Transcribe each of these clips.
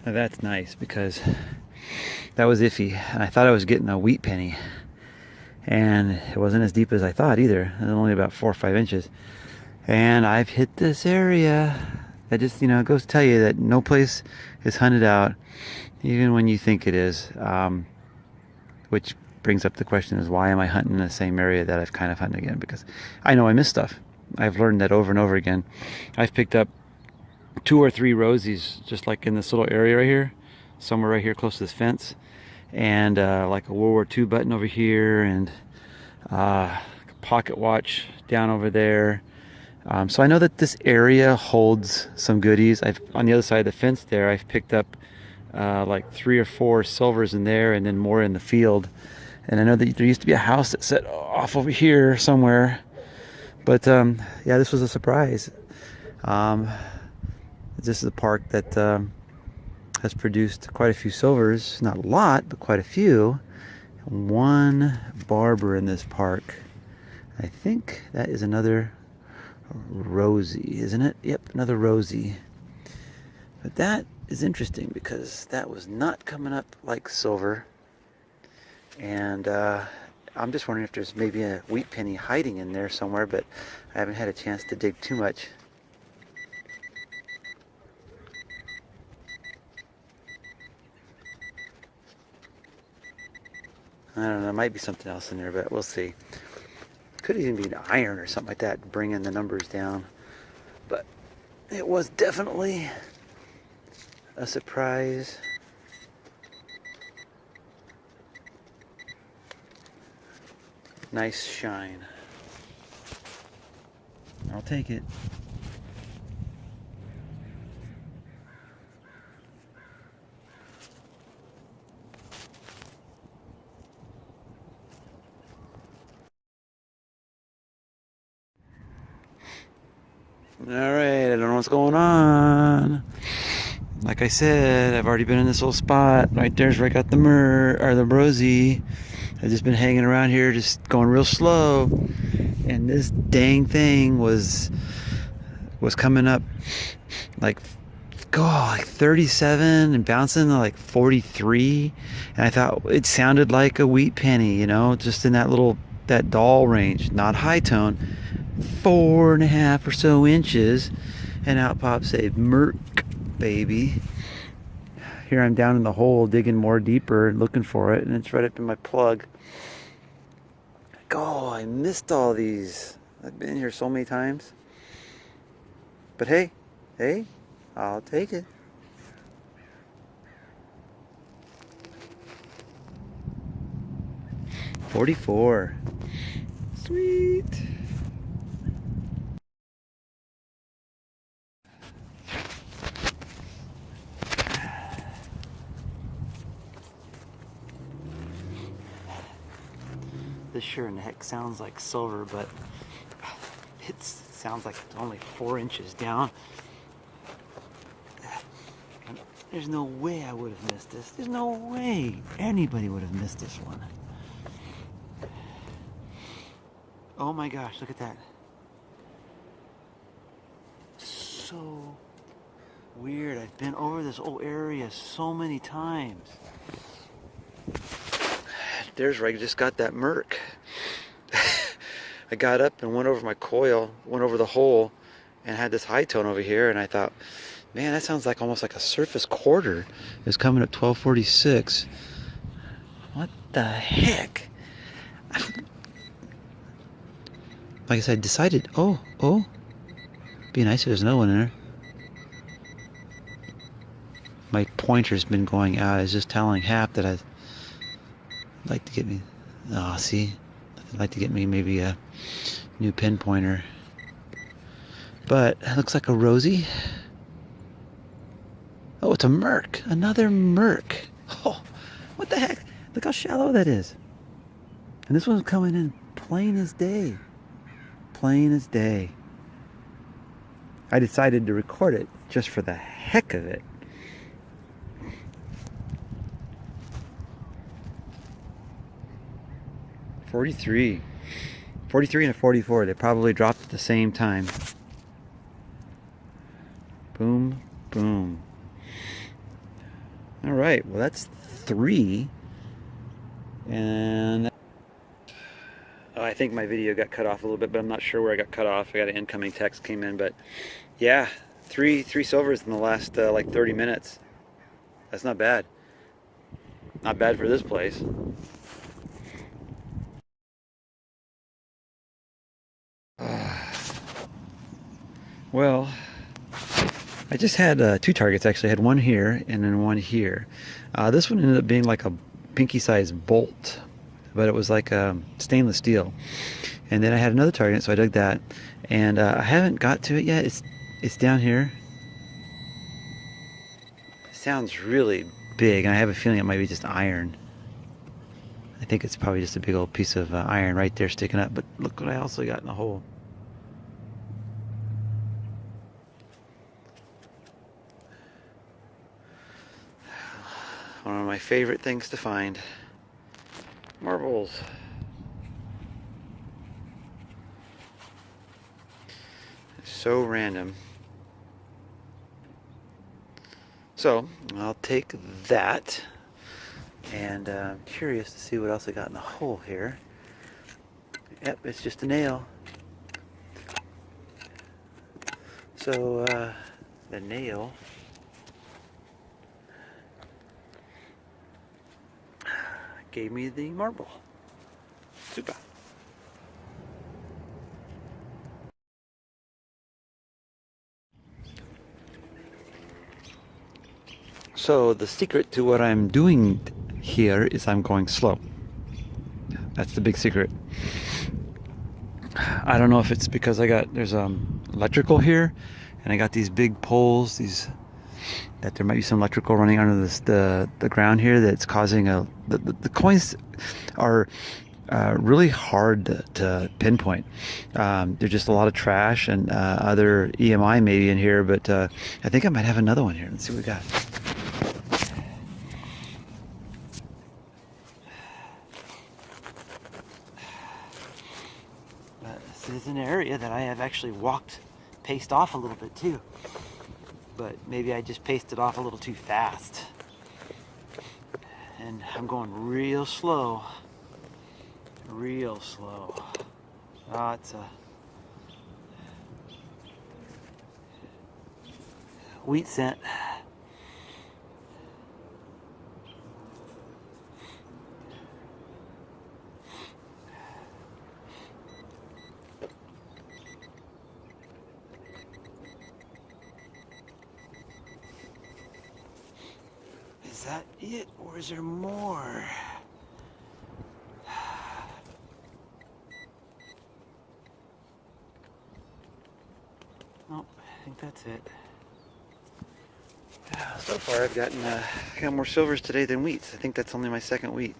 Now that's nice because that was iffy. And I thought I was getting a wheat penny. And it wasn't as deep as I thought either. It was only about 4 or 5 inches. And I've hit this area. That just, it goes to tell you that no place is hunted out, even when you think it is. Which brings up the question is, why am I hunting in the same area that I've kind of hunted again? Because I know I miss stuff. I've learned that over and over again. I've picked up 2 or 3 rosies just like in this little area right here, somewhere right here close to this fence, and like a World War II button over here, and a pocket watch down over there. So I know that this area holds some goodies. On the other side of the fence there, I've picked up like 3 or 4 silvers in there, and then more in the field. And I know that there used to be a house that set off over here somewhere. But yeah, this was a surprise. This is a park that has produced quite a few silvers. Not a lot, but quite a few. One barber in this park. I think that is another Rosie, isn't it? Yep, another Rosie. But that is interesting because that was not coming up like silver. And I'm just wondering if there's maybe a wheat penny hiding in there somewhere, but I haven't had a chance to dig too much. I don't know, there might be something else in there, but we'll see. Could even be an iron or something like that, bringing the numbers down. But it was definitely a surprise. Nice shine. I'll take it. Alright, I don't know what's going on. Like I said, I've already been in this little spot. Right there's where I got the the Rosie. I've just been hanging around here, just going real slow. And this dang thing was coming up like, like 37 and bouncing to like 43. And I thought it sounded like a wheat penny, just in that doll range, not high tone. 4.5 or so inches, and out pops a Merc baby. Here I'm down in the hole digging more deeper and looking for it, and it's right up in my plug. Oh, I missed all these. I've been here so many times. But hey, I'll take it. $44. Sweet. This sure in the heck sounds like silver, but it sounds like it's only 4 inches down. And there's no way I would have missed this. There's no way anybody would have missed this one. Oh my gosh, look at that. So weird. I've been over this old area so many times. There's where I just got that Merc. I got up and went over my coil, went over the hole, and had this high tone over here, and I thought, man, that sounds like almost like a surface quarter. It's coming up 1246. What the heck? Like I said, I decided, oh, be nice if there's no one in there. My pointer's been going out. It's just telling Hap that I'd like to get me, see, I'd like to get me maybe a new pin pointer. But it looks like a Rosie. Oh, it's a Merc, another Merc. Oh, what the heck? Look how shallow that is. And this one's coming in plain as day. Plain as day. I decided to record it just for the heck of it. $43 and a 44. They probably dropped at the same time. Boom, boom. right, well that's 3. And oh, I think my video got cut off a little bit, but I'm not sure where I got cut off. I got an incoming text came in, but yeah, three silvers in the last like 30 minutes. That's not bad. Not bad for this place. Well, I just had 2 targets actually. I had one here and then one here. This one ended up being like a pinky-sized bolt, but it was like stainless steel. And then I had another target, so I dug that. And I haven't got to it yet. It's down here. It sounds really big, and I have a feeling it might be just iron. I think it's probably just a big old piece of iron right there sticking up. But look what I also got in the hole. One of my favorite things to find. Marbles. So random. So I'll take that, and I'm curious to see what else I got in the hole here. Yep, it's just a nail. So the nail gave me the marble. Super. So the secret to what I'm doing here is I'm going slow. That's the big secret. I don't know if it's because there's electrical here, and I got these big poles, that there might be some electrical running under the ground here that's causing the coins are really hard to pinpoint. There's just a lot of trash and other EMI maybe in here, but I think I might have another one here. Let's see what we got. This is an area that I have actually paced off a little bit too, but maybe I just paced it off a little too fast, and I'm going real slow. It's a wheat scent. Is that it, or is there more? Nope, I think that's it. So far I've got more silvers today than wheats. I think that's only my second wheat.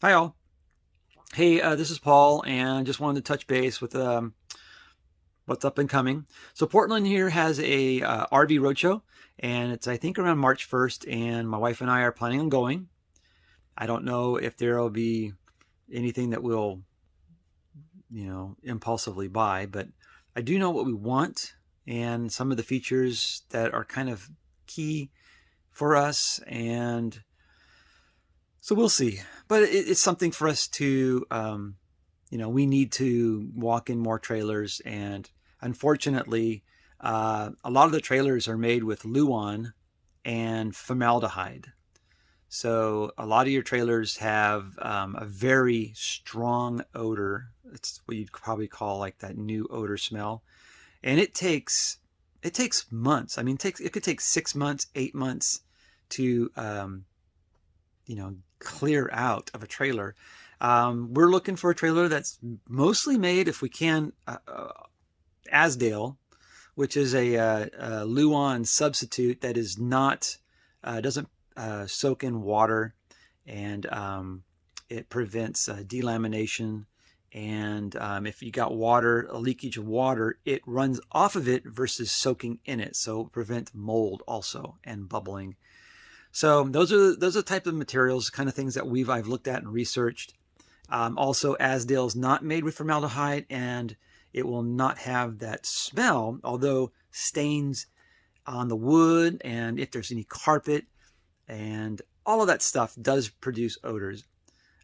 Hi all. Hey, this is Paul, and just wanted to touch base with what's up and coming. So Portland here has a RV roadshow, and it's I think around March 1st, and my wife and I are planning on going. I don't know if there will be anything that we'll impulsively buy, but I do know what we want and some of the features that are kind of key for us, and so we'll see. But it's something for us to we need to walk in more trailers, and unfortunately a lot of the trailers are made with Luan and formaldehyde. So a lot of your trailers have a very strong odor. It's what you'd probably call like that new odor smell. And it takes months. I mean, it could take 6 months, 8 months to, clear out of a trailer. We're looking for a trailer that's mostly made, if we can, Asdale, which is a Luan substitute that is not, doesn't soak in water, and it prevents delamination. And if you got a leakage of water, it runs off of it versus soaking in it, so prevent mold also and bubbling. So those are the type of materials, kind of things that I've looked at and researched. Also, Asdale is not made with formaldehyde, and it will not have that smell, although stains on the wood and if there's any carpet, and all of that stuff does produce odors.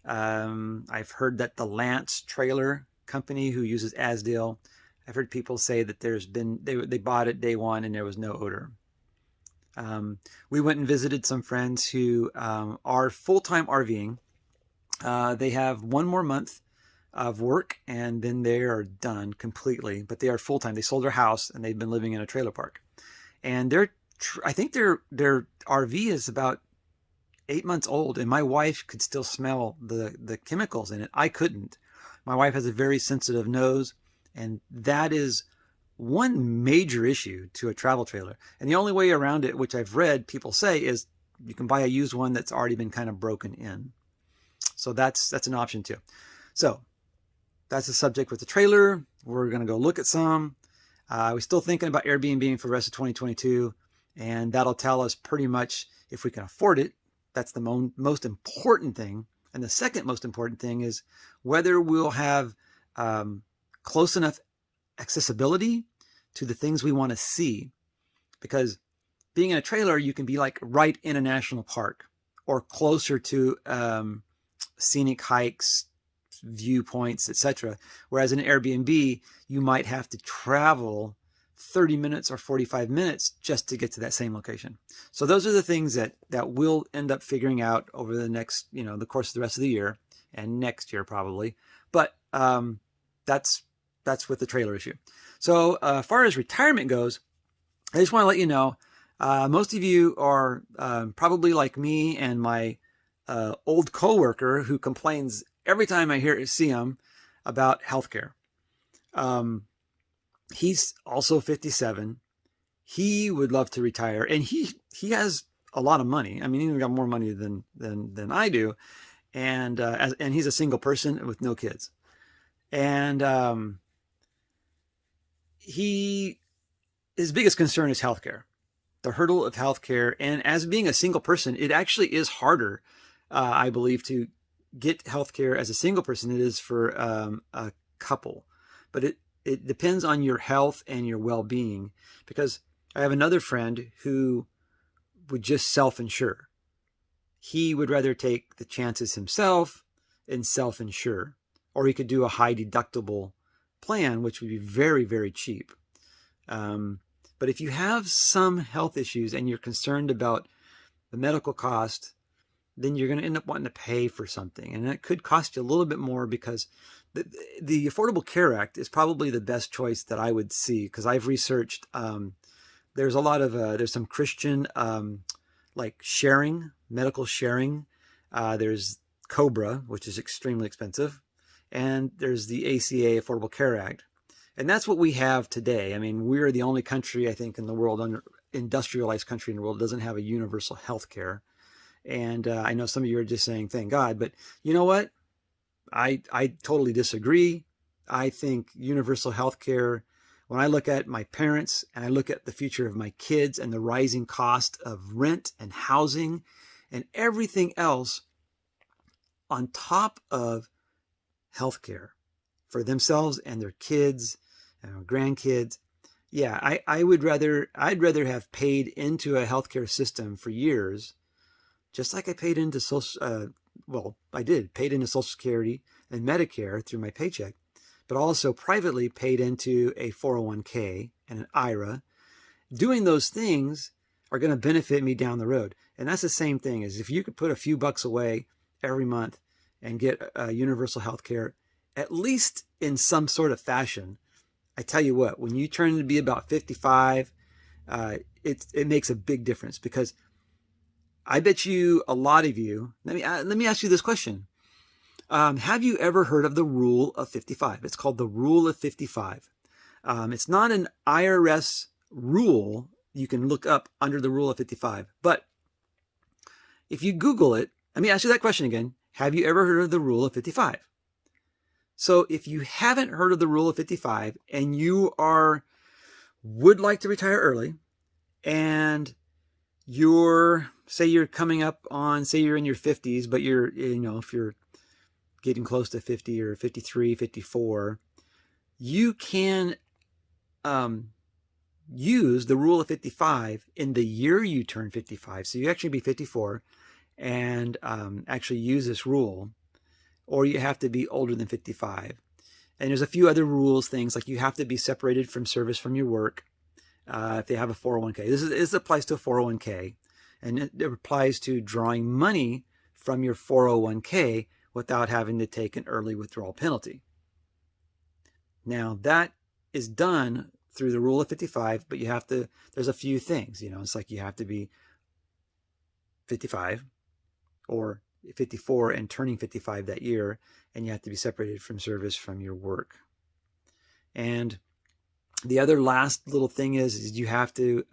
I've heard that the Lance trailer company who uses Asdale, I've heard people say that they bought it day one and there was no odor. We went and visited some friends who are full-time RVing. They have one more month of work and then they are done completely, but they are full-time. They sold their house and they've been living in a trailer park. And I think their RV is about 8 months old, and my wife could still smell the chemicals in it. I couldn't. My wife has a very sensitive nose, and that is one major issue to a travel trailer. And the only way around it, which I've read people say, is you can buy a used one that's already been kind of broken in. So that's an option too. So that's the subject with the trailer. We're going to go look at some. We're still thinking about Airbnb for the rest of 2022, and that'll tell us pretty much if we can afford it. That's the most important thing. And the second most important thing is whether we'll have close enough accessibility to the things we want to see. Because being in a trailer, you can be like right in a national park or closer to scenic hikes, viewpoints, etc. Whereas in an Airbnb, you might have to travel 30 minutes or 45 minutes just to get to that same location. So those are the things that we'll end up figuring out over the next, the course of the rest of the year and next year probably. But that's with the trailer issue. So as far as retirement goes, I just want to let you know, most of you are probably like me and my old coworker who complains every time I see him about healthcare. He's also 57. He would love to retire, and he has a lot of money. I mean, he's got more money than I do, and he's a single person with no kids, and his biggest concern is healthcare, the hurdle of healthcare, and as being a single person, it actually is harder, I believe, to get healthcare as a single person it is for a couple, but it depends on your health and your well-being, because I have another friend who would just self-insure. He would rather take the chances himself and self-insure, or he could do a high deductible plan, which would be very, very cheap. But if you have some health issues and you're concerned about the medical cost, then you're going to end up wanting to pay for something. And it could cost you a little bit more, because the Affordable Care Act is probably the best choice that I would see, because I've researched, there's a lot of, there's some Christian, like sharing, medical sharing. There's COBRA, which is extremely expensive. And there's the ACA, Affordable Care Act. And that's what we have today. I mean, we're the only country, I think, in the world, industrialized country in the world, that doesn't have a universal health care. And I know some of you are just saying, thank God. But you know what? I totally disagree. I think universal health care, when I look at my parents and I look at the future of my kids and the rising cost of rent and housing and everything else on top of health care for themselves and their kids and grandkids. Yeah, I'd rather have paid into a healthcare system for years, just like I paid into paid into Social Security and Medicare through my paycheck, but also privately paid into a 401k and an IRA. Doing those things are going to benefit me down the road. And that's the same thing as if you could put a few bucks away every month and get universal health care, at least in some sort of fashion. I tell you what, when you turn to be about 55, it makes a big difference, because I bet you a lot of you, let me ask you this question. Have you ever heard of the Rule of 55? It's called the Rule of 55. It's not an IRS rule you can look up under the Rule of 55. But if you Google it, let me ask you that question again. Have you ever heard of the Rule of 55? So if you haven't heard of the Rule of 55 and you would like to retire early, and say you're coming up on, say you're in your 50s, but if you're getting close to 50 or 53, 54, you can use the rule of 55 in the year you turn 55. So you actually be 54 and actually use this rule, or you have to be older than 55. And there's a few other rules, things like you have to be separated from service from your work if they have a 401k. This applies to a 401k, and it applies to drawing money from your 401k without having to take an early withdrawal penalty. Now that is done through the rule of 55, but you have to, there's a few things, it's like you have to be 55 or 54 and turning 55 that year, and you have to be separated from service from your work. And the other last little thing is you have to,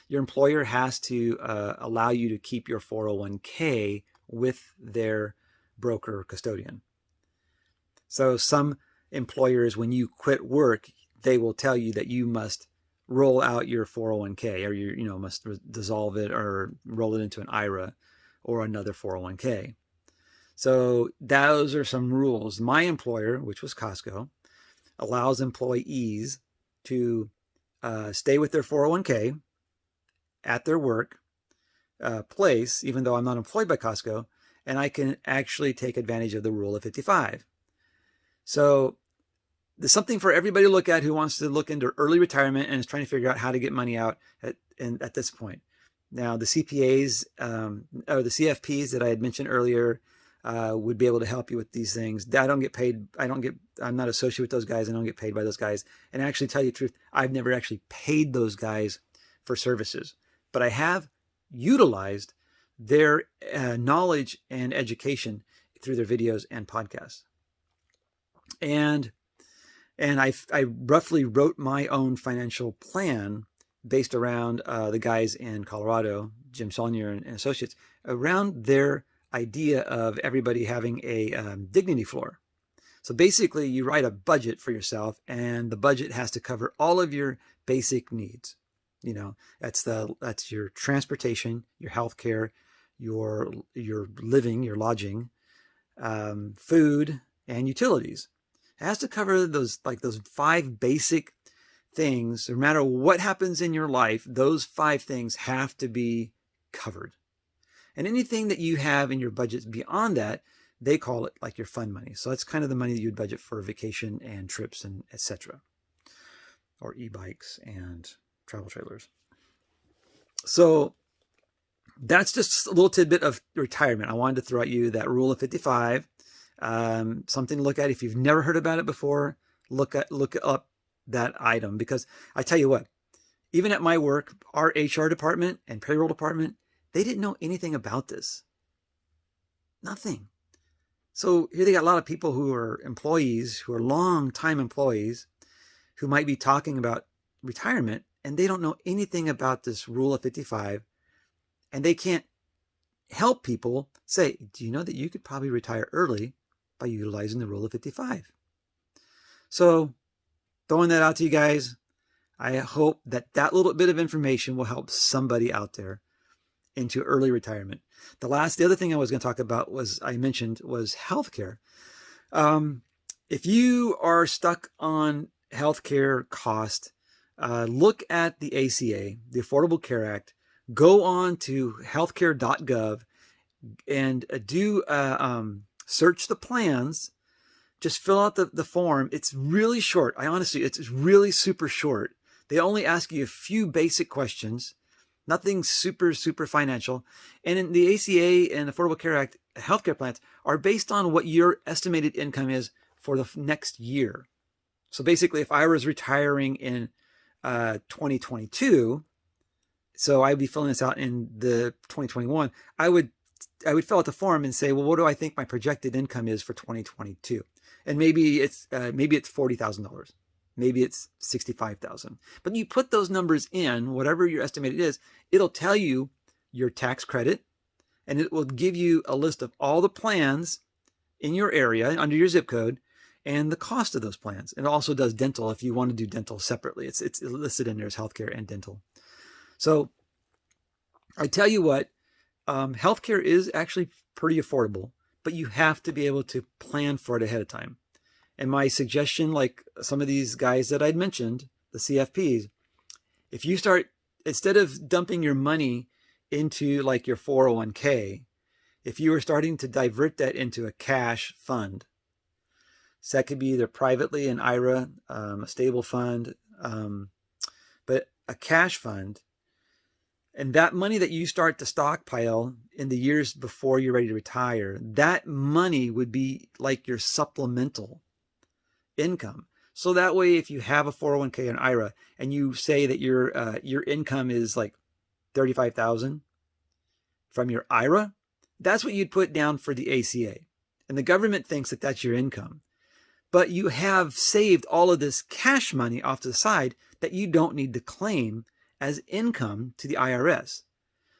your employer has to allow you to keep your 401k with their broker or custodian. So some employers, when you quit work, they will tell you that you must roll out your 401k, or you must dissolve it or roll it into an IRA or another 401k. So those are some rules. My employer, which was Costco, allows employees to stay with their 401k at their work place, even though I'm not employed by Costco, and I can actually take advantage of the rule of 55. So there's something for everybody to look at who wants to look into early retirement and is trying to figure out how to get money out at this point. Now, the CPAs or the CFPs that I had mentioned earlier would be able to help you with these things. I don't get paid. I'm not associated with those guys. I don't get paid by those guys. And actually, tell you the truth, I've never actually paid those guys for services, but I have utilized their knowledge and education through their videos and podcasts. And I roughly wrote my own financial plan based around the guys in Colorado, Jim Saulnier and Associates, around their idea of everybody having a dignity floor. So basically, you write a budget for yourself, and the budget has to cover all of your basic needs. That's your transportation, your health care, your living, your lodging, food, and utilities. It has to cover those 5 basic things. No matter what happens in your life, those 5 things have to be covered. And anything that you have in your budgets beyond that, they call it like your fund money. So that's kind of the money that you'd budget for vacation and trips and etc. Or e-bikes and travel trailers. So that's just a little tidbit of retirement. I wanted to throw at you that rule of 55. Something to look at. If you've never heard about it before, look up that item, because I tell you what, even at my work, our HR department and payroll department, they didn't know anything about this. Nothing. So here they got a lot of people who are employees, who are long-time employees, who might be talking about retirement, and they don't know anything about this rule of 55, and they can't help people say, do you know that you could probably retire early by utilizing the rule of 55? So throwing that out to you guys, I hope that little bit of information will help somebody out there into early retirement. The other thing I was going to talk about was healthcare. If you are stuck on healthcare cost, look at the ACA, the Affordable Care Act. Go on to healthcare.gov and do search the plans. Just fill out the form. It's really short. It's really super short. They only ask you a few basic questions, nothing super financial. And in the ACA and Affordable Care Act, healthcare plans are based on what your estimated income is for the next year. So basically, if I was retiring in 2022, so I'd be filling this out in the 2021, I would fill out the form and say, well, what do I think my projected income is for 2022? And maybe it's $40,000. Maybe it's $65,000. But you put those numbers in, whatever your estimated is, it'll tell you your tax credit, and it will give you a list of all the plans in your area under your zip code and the cost of those plans. And it also does dental if you want to do dental separately. It's listed in there as healthcare and dental. So I tell you what, healthcare is actually pretty affordable, but you have to be able to plan for it ahead of time. And my suggestion, like some of these guys that I'd mentioned, the CFPs, If you start, instead of dumping your money into like your 401k, if you were starting to divert that into a cash fund, so that could be either privately an IRA, a stable fund, but a cash fund, and that money that you start to stockpile in the years before you're ready to retire, that money would be like your supplemental income. So that way, if you have a 401k or an IRA and you say that your income is like 35,000 from your IRA, that's what you'd put down for the ACA. And the government thinks that that's your income. But you have saved all of this cash money off to the side that you don't need to claim as income to the IRS.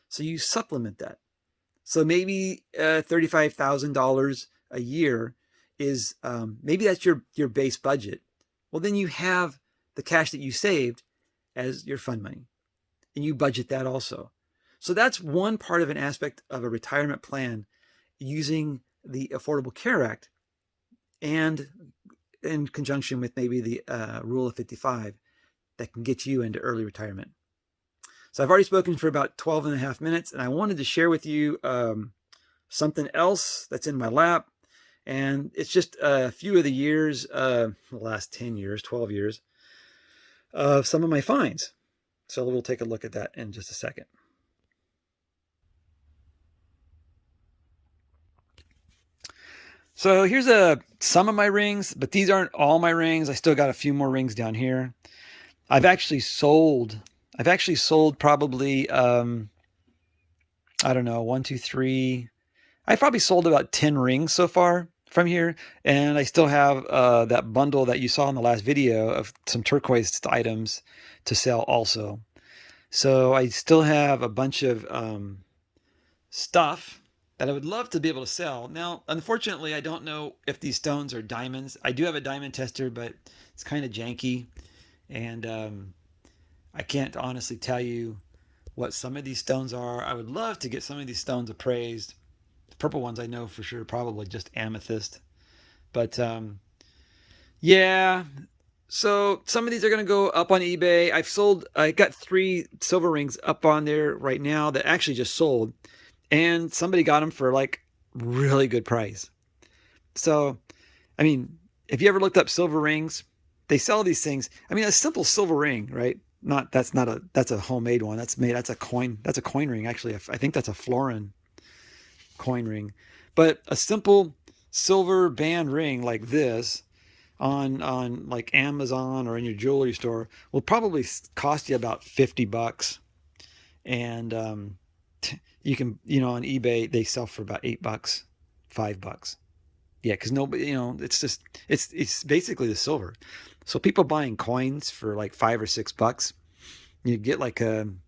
So you supplement that. So maybe $35,000 a year is, maybe that's your base budget. Well, then you have the cash that you saved as your fund money, and you budget that also. So that's one part of an aspect of a retirement plan using the Affordable Care Act, and in conjunction with maybe the Rule of 55 that can get you into early retirement. So I've already spoken for about 12 and a half minutes, and I wanted to share with you something else that's in my lap. And it's just a few of the years, the last 10 years, 12 years, of some of my finds. So we'll take a look at that in just a second. So here's some of my rings, but these aren't all my rings. I still got a few more rings down here. I've actually sold probably, I don't know, 1, 2, 3. I probably sold about 10 rings so far from here. And I still have that bundle that you saw in the last video of some turquoise items to sell also. So I still have a bunch of stuff that I would love to be able to sell. Now, unfortunately, I don't know if these stones are diamonds. I do have a diamond tester, but it's kind of janky. And I can't honestly tell you what some of these stones are. I would love to get some of these stones appraised. The purple ones I know for sure, probably just amethyst. But yeah, so some of these are going to go up on eBay. I got 3 silver rings up on there right now that actually just sold. And somebody got them for like really good price. So, I mean, if you ever looked up silver rings, they sell these things. I mean, a simple silver ring, right? That's a homemade one. That's a coin ring. Actually, I think that's a florin coin ring. But a simple silver band ring like this on like Amazon or in your jewelry store will probably cost you about $50. And you can, on eBay, they sell for about $8, $5. Yeah, because nobody, it's basically the silver. So people buying coins for like $5 or $6, you get like 2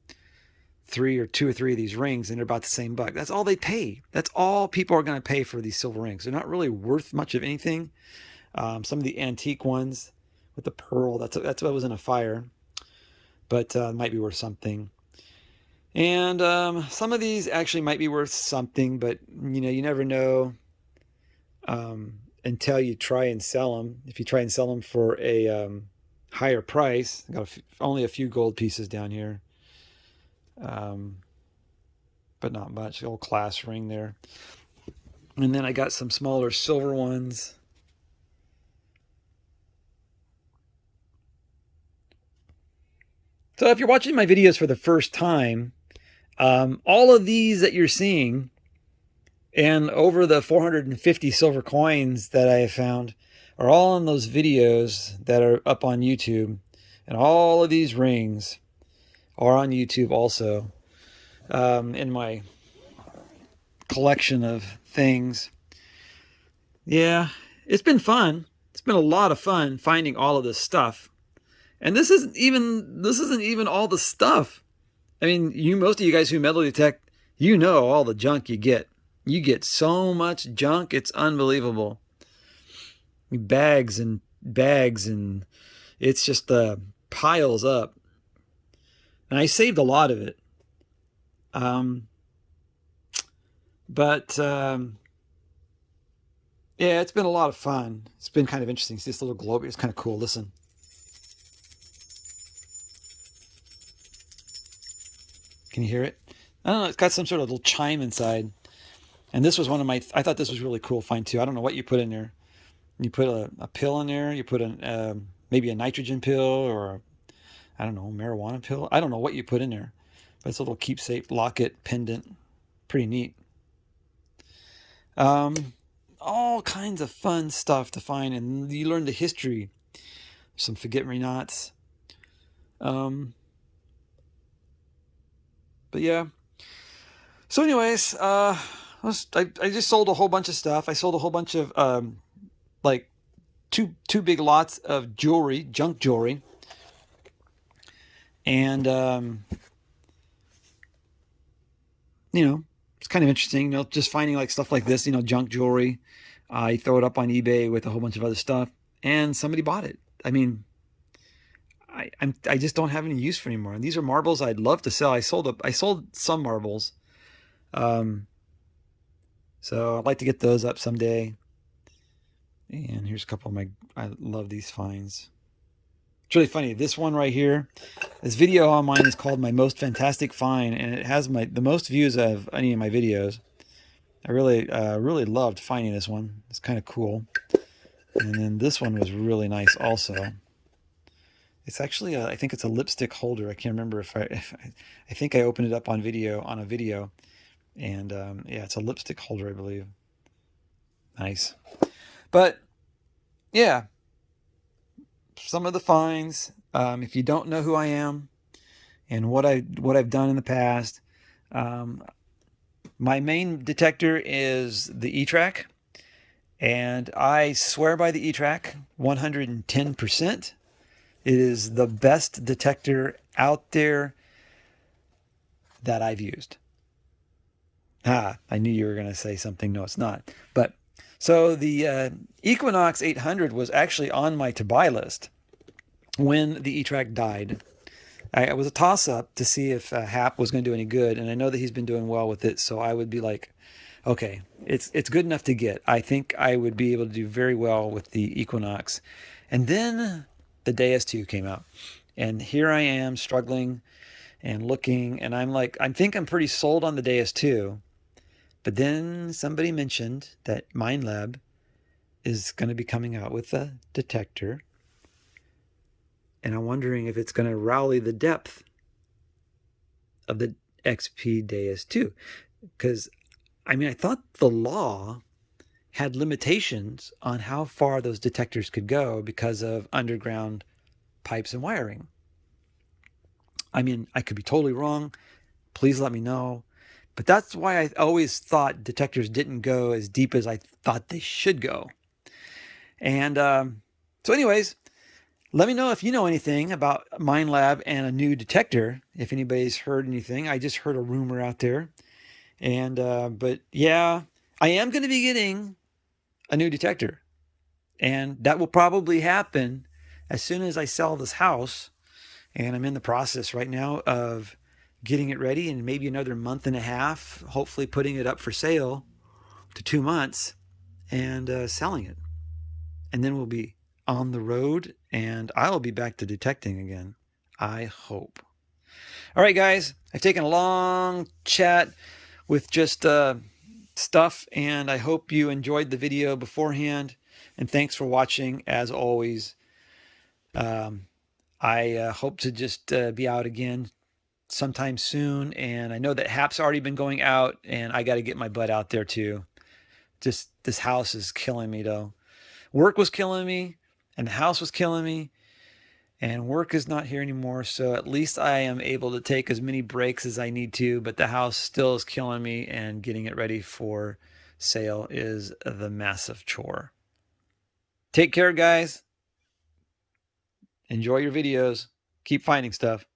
or 3 of these rings, and they're about the same buck. That's all they pay. That's all people are going to pay for these silver rings. They're not really worth much of anything. Some of the antique ones with the pearl, that's what was in a fire, but might be worth something. And some of these actually might be worth something, but you never know until you try and sell them. If you try and sell them for a higher price, I got only a few gold pieces down here, but not much. Old class ring there. And then I got some smaller silver ones. So if you're watching my videos for the first time, all of these that you're seeing, and over the 450 silver coins that I have found, are all in those videos that are up on YouTube. And all of these rings are on YouTube also, in my collection of things. Yeah, it's been fun. It's been a lot of fun finding all of this stuff. And this isn't even all the stuff. I mean, most of you guys who metal detect, all the junk you get. You get so much junk, it's unbelievable. Bags and bags, and it's just piles up. And I saved a lot of it. But yeah, it's been a lot of fun. It's been kind of interesting. See this little globe? It's kind of cool. Listen. Can you hear it? I don't know. It's got some sort of little chime inside. And this was one of my, I thought this was really cool find too. I don't know what you put in there. You put a pill in there. You put maybe a nitrogen pill or I don't know, marijuana pill. I don't know what you put in there. But it's a little keepsake locket pendant. Pretty neat. All kinds of fun stuff to find, and you learn the history. Some forget-me-nots. But yeah. So anyways, I just sold a whole bunch of stuff. I sold a whole bunch of like two big lots of jewelry, junk jewelry, and you know, it's kind of interesting, you know, just finding like stuff like this, you know, junk jewelry. I throw it up on eBay with a whole bunch of other stuff, and somebody bought it. I mean, I just don't have any use for anymore. And these are marbles I'd love to sell. I sold some marbles, so I'd like to get those up someday. And here's a couple of I love these finds. It's really funny. This one right here, this video on mine is called My Most Fantastic Find, and it has the most views of any of my videos. I really loved finding this one. It's kind of cool. And then this one was really nice also. It's actually I think it's a lipstick holder. I can't remember if I think I opened it up on a video, and yeah, it's a lipstick holder, I believe. Nice. But yeah, some of the finds. If you don't know who I am and what I've done in the past, my main detector is the e-trac, and I swear by the e-trac 110%. It is the best detector out there that I've used. I knew you were going to say something. No, it's not. But so the Equinox 800 was actually on my to buy list when the e-trac died. It was a toss-up to see if Hap was going to do any good, and I know that he's been doing well with it, so I would be like, okay, it's good enough to get. I think I would be able to do very well with the Equinox. And then the Deus 2 came out, and here I am struggling and looking, and I'm like, I think I'm pretty sold on the Deus 2, but then somebody mentioned that MindLab is going to be coming out with a detector, and I'm wondering if it's going to rally the depth of the XP Deus 2, because I mean, I thought the law had limitations on how far those detectors could go because of underground pipes and wiring. I mean, I could be totally wrong. Please let me know. But that's why I always thought detectors didn't go as deep as I thought they should go. And so anyways, let me know if you know anything about MindLab and a new detector, if anybody's heard anything. I just heard a rumor out there. And but yeah, I am going to be getting a new detector, and that will probably happen as soon as I sell this house. And I'm in the process right now of getting it ready, and maybe another month and a half, hopefully putting it up for sale to 2 months and selling it. And then we'll be on the road, and I'll be back to detecting again, I hope. All right, guys, I've taken a long chat with just stuff, and I hope you enjoyed the video beforehand, and thanks for watching as always. I hope to just be out again sometime soon, and I know that Hap's already been going out, and I got to get my butt out there too. Just this house is killing me though. Work was killing me, and the house was killing me, and work is not here anymore, so at least I am able to take as many breaks as I need to, but the house still is killing me, and getting it ready for sale is the massive chore. Take care, guys. Enjoy your videos. Keep finding stuff.